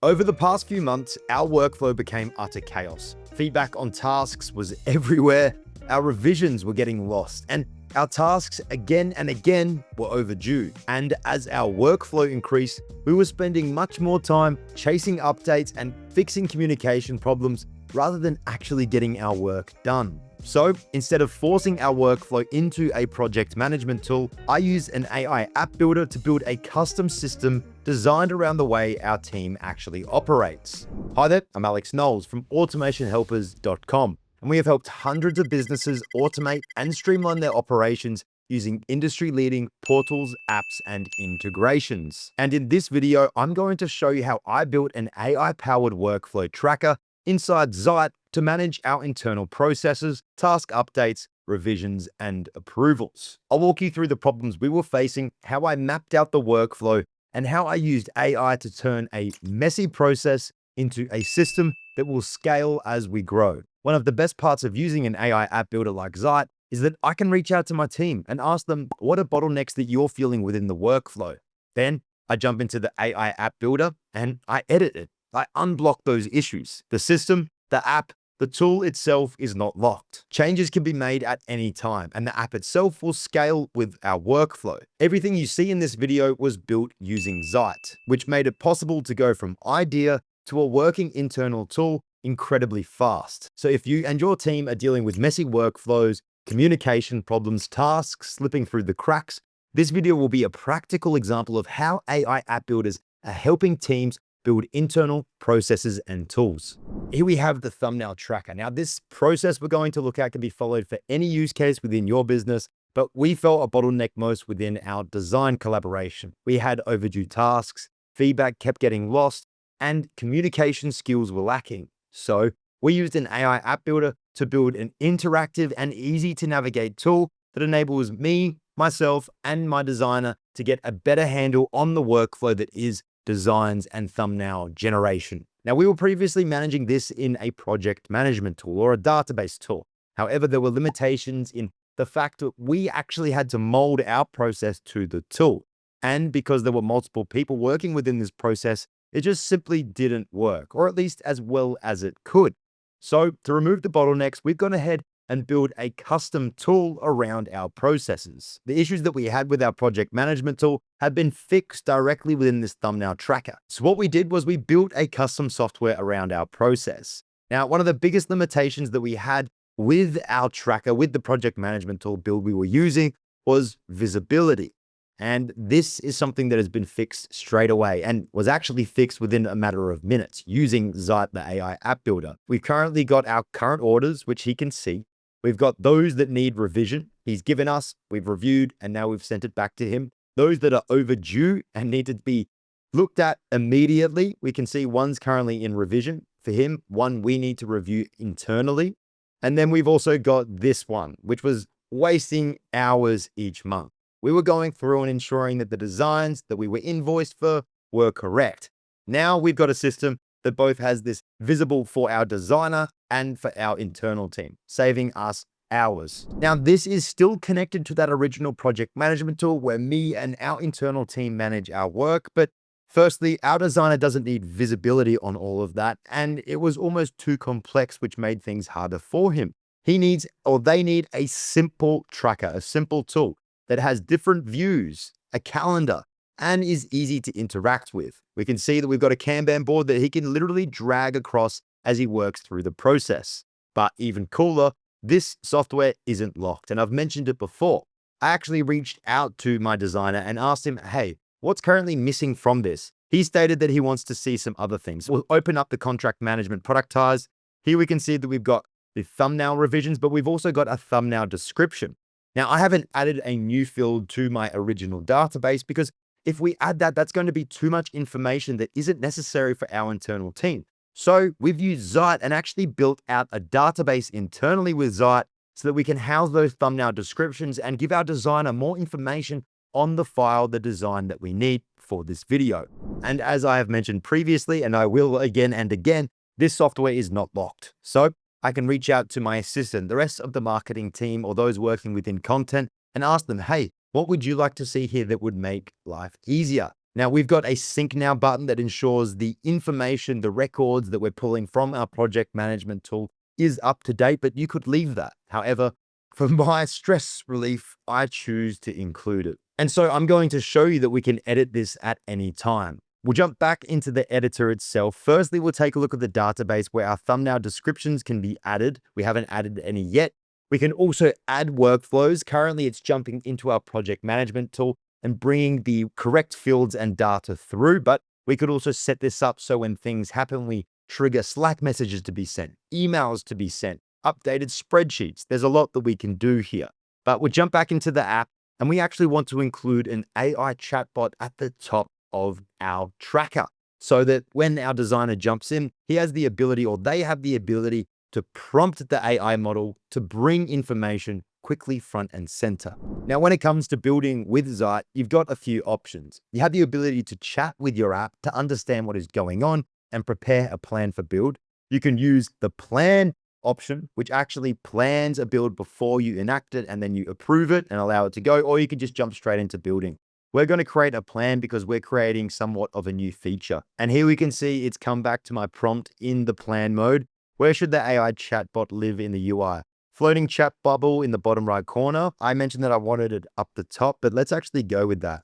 Over the past few months, our workflow became utter chaos. Feedback on tasks was everywhere, our revisions were getting lost, and our tasks again and again were overdue. And as our workflow increased, we were spending much more time chasing updates and fixing communication problems rather than actually getting our work done. So instead of forcing our workflow into a project management tool, I used an AI app builder to build a custom system designed around the way our team actually operates. Hi there, I'm Alex Knowles from automationhelpers.com, and we have helped hundreds of businesses automate and streamline their operations using industry-leading portals, apps, and integrations. And in this video, I'm going to show you how I built an AI-powered workflow tracker inside Zite to manage our internal processes, task updates, revisions, and approvals. I'll walk you through the problems we were facing, how I mapped out the workflow, and how I used AI to turn a messy process into a system that will scale as we grow. One of the best parts of using an AI app builder like Zite is that I can reach out to my team and ask them, what are bottlenecks that you're feeling within the workflow? Then I jump into the AI app builder and I edit it. I unblock those issues. The system, the app, the tool itself is not locked. Changes can be made at any time, and the app itself will scale with our workflow. Everything you see in this video was built using Zite, which made it possible to go from idea to a working internal tool incredibly fast. So if you and your team are dealing with messy workflows, communication problems, tasks slipping through the cracks, this video will be a practical example of how AI app builders are helping teams build internal processes and tools. Here we have the thumbnail tracker. Now, this process we're going to look at can be followed for any use case within your business, but we felt a bottleneck most within our design collaboration. We had overdue tasks, feedback kept getting lost, and communication skills were lacking. So we used an AI app builder to build an interactive and easy to navigate tool that enables me, myself, and my designer to get a better handle on the workflow that is designs and thumbnail generation. Now, we were previously managing this in a project management tool or a database tool. However, there were limitations in the fact that we actually had to mold our process to the tool. And because there were multiple people working within this process, it just simply didn't work, or at least as well as it could. So to remove the bottlenecks, we've gone ahead and build a custom tool around our processes. The issues that we had with our project management tool have been fixed directly within this thumbnail tracker. So what we did was we built a custom software around our process. Now, one of the biggest limitations that we had with our tracker, with the project management tool build we were using, was visibility. And this is something that has been fixed straight away and was actually fixed within a matter of minutes using Zite, the AI app builder. We've currently got our current orders, which he can see. We've got those that need revision. He's given us, we've reviewed, and now we've sent it back to him. Those that are overdue and need to be looked at immediately, we can see one's currently in revision for him, one we need to review internally. And then we've also got this one, which was wasting hours each month. We were going through and ensuring that the designs that we were invoiced for were correct. Now we've got a system that both has this visible for our designer and for our internal team, saving us hours. Now, this is still connected to that original project management tool where me and our internal team manage our work. But firstly, our designer doesn't need visibility on all of that. And it was almost too complex, which made things harder for him. He needs, or they need, a simple tracker, a simple tool that has different views, a calendar, and is easy to interact with. We can see that we've got a Kanban board that he can literally drag across as he works through the process. But even cooler, this software isn't locked. And I've mentioned it before. I actually reached out to my designer and asked him, hey, what's currently missing from this? He stated that he wants to see some other things. We'll open up the contract management productize. Here we can see that we've got the thumbnail revisions, but we've also got a thumbnail description. Now, I haven't added a new field to my original database because if we add that, that's going to be too much information that isn't necessary for our internal team. So we've used Zite and actually built out a database internally with Zite so that we can house those thumbnail descriptions and give our designer more information on the file, the design that we need for this video. And as I have mentioned previously, and I will again and again, this software is not locked. So I can reach out to my assistant, the rest of the marketing team, or those working within content and ask them, hey, what would you like to see here that would make life easier? Now we've got a sync now button that ensures the information, the records that we're pulling from our project management tool is up to date, but you could leave that. However, for my stress relief, I choose to include it. And so I'm going to show you that we can edit this at any time. We'll jump back into the editor itself. Firstly, we'll take a look at the database where our thumbnail descriptions can be added. We haven't added any yet. We can also add workflows. Currently, it's jumping into our project management tool and bringing the correct fields and data through. But we could also set this up so when things happen, we trigger Slack messages to be sent, emails to be sent, updated spreadsheets. There's a lot that we can do here. But we'll jump back into the app, and we actually want to include an AI chatbot at the top of our tracker so that when our designer jumps in, he has the ability, or they have the ability, to prompt the AI model to bring information quickly front and center. Now, when it comes to building with Zite, you've got a few options. You have the ability to chat with your app to understand what is going on and prepare a plan for build. You can use the plan option, which actually plans a build before you enact it, and then you approve it and allow it to go, or you can just jump straight into building. We're going to create a plan because we're creating somewhat of a new feature. And here we can see it's come back to my prompt in the plan mode. Where should the AI chatbot live in the UI? Floating chat bubble in the bottom right corner. I mentioned that I wanted it up the top, but let's actually go with that.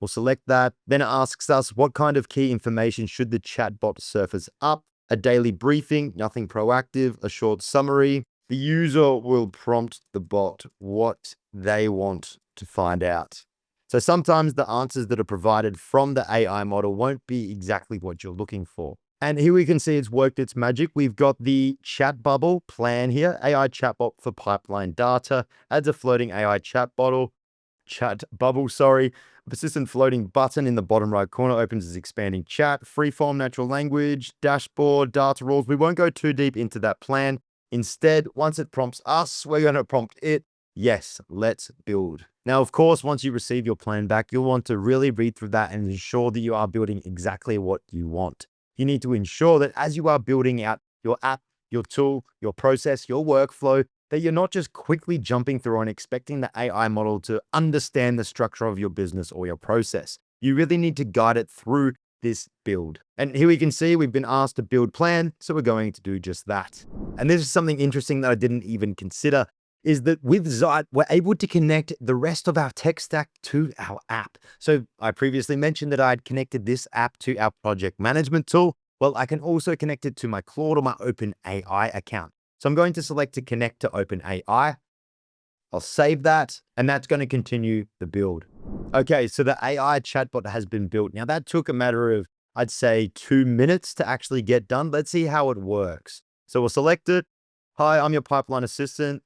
We'll select that. Then it asks us what kind of key information should the chatbot surface up? A daily briefing, nothing proactive, a short summary. The user will prompt the bot what they want to find out. So sometimes the answers that are provided from the AI model won't be exactly what you're looking for. And here we can see it's worked its magic. We've got the chat bubble plan here, AI chatbot for pipeline data, adds a floating AI chat bubble, persistent floating button in the bottom right corner opens as expanding chat, freeform natural language, dashboard, data rules. We won't go too deep into that plan. Instead, once it prompts us, we're going to prompt it, yes, let's build. Now, of course, once you receive your plan back, you'll want to really read through that and ensure that you are building exactly what you want. You need to ensure that as you are building out your app, your tool, your process, your workflow, that you're not just quickly jumping through and expecting the AI model to understand the structure of your business or your process. You really need to guide it through this build. And here we can see we've been asked to build plan, so we're going to do just that. And this is something interesting that I didn't even consider, is that with Zite, we're able to connect the rest of our tech stack to our app. So I previously mentioned that I'd connected this app to our project management tool. Well, I can also connect it to my Claude or my OpenAI account. So I'm going to select to connect to OpenAI. I'll save that, and that's going to continue the build. Okay, so the AI chatbot has been built. Now that took a matter of, I'd say, 2 minutes to actually get done. Let's see how it works. So we'll select it. Hi, I'm your pipeline assistant.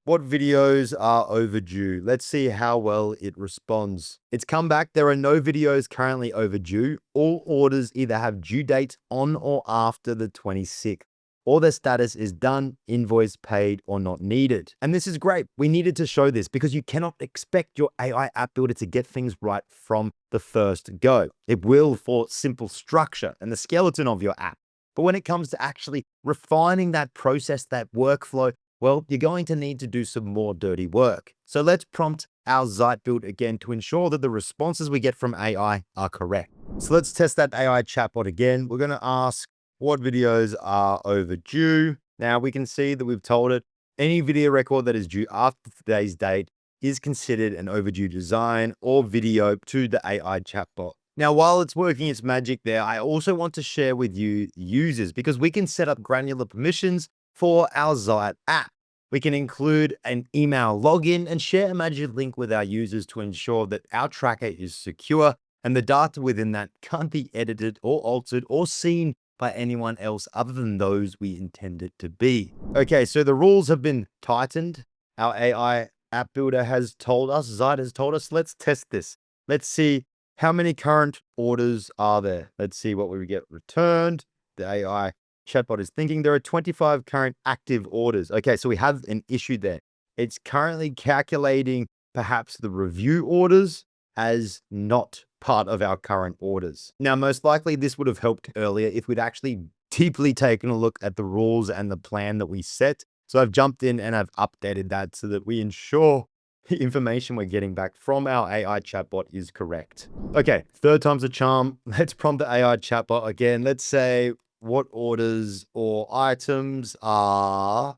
What videos are overdue? Let's see how well it responds. It's come back. There are no videos currently overdue. All orders either have due dates on or after the 26th. Or their status is done, invoice paid, or not needed. And this is great. We needed to show this because you cannot expect your AI app builder to get things right from the first go. It will for simple structure and the skeleton of your app. But when it comes to actually refining that process, that workflow, well, you're going to need to do some more dirty work. So let's prompt our Zite build again to ensure that the responses we get from AI are correct. So let's test that AI chatbot again. We're going to ask what videos are overdue. Now we can see that we've told it any video record that is due after today's date is considered an overdue design or video to the AI chatbot. Now, while it's working its magic there, I also want to share with you users because we can set up granular permissions for our Zite app. We can include an email login and share a magic link with our users to ensure that our tracker is secure and the data within that can't be edited or altered or seen by anyone else other than those we intend it to be. Okay, so the rules have been tightened. Our AI app builder has told us, Zite has told us, let's test this. Let's see how many current orders are there. Let's see what we get returned. The AI chatbot is thinking there are 25 current active orders. Okay, so we have an issue there. It's currently calculating perhaps the review orders as not part of our current orders. Now, most likely this would have helped earlier if we'd actually deeply taken a look at the rules and the plan that we set. So I've jumped in and I've updated that so that we ensure the information we're getting back from our AI chatbot is correct. Okay, third time's a charm. Let's prompt the AI chatbot again. Let's say, what orders or items are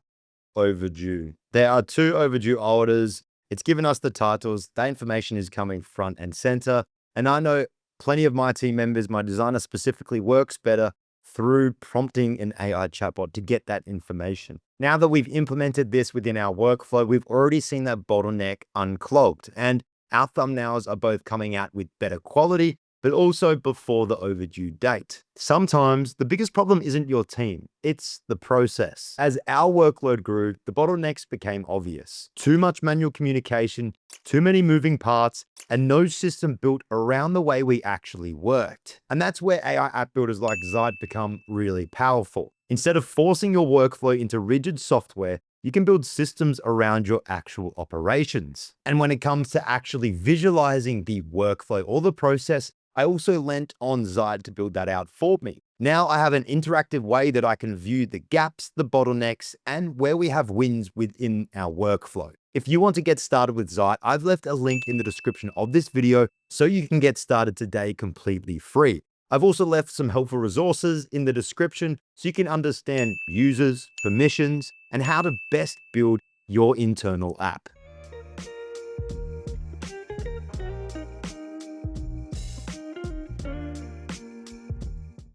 overdue? There are 2 overdue orders. It's given us the titles. That information is coming front and center. And I know plenty of my team members, my designer specifically, works better through prompting an AI chatbot to get that information. Now that we've implemented this within our workflow, we've already seen that bottleneck unclogged, and our thumbnails are both coming out with better quality, but also before the overdue date. Sometimes the biggest problem isn't your team, it's the process. As our workload grew, the bottlenecks became obvious. Too much manual communication, too many moving parts, and no system built around the way we actually worked. And that's where AI app builders like Zite become really powerful. Instead of forcing your workflow into rigid software, you can build systems around your actual operations. And when it comes to actually visualizing the workflow or the process, I also lent on Zite to build that out for me. Now I have an interactive way that I can view the gaps, the bottlenecks, and where we have wins within our workflow. If you want to get started with Zite, I've left a link in the description of this video so you can get started today completely free. I've also left some helpful resources in the description so you can understand users, permissions, and how to best build your internal app.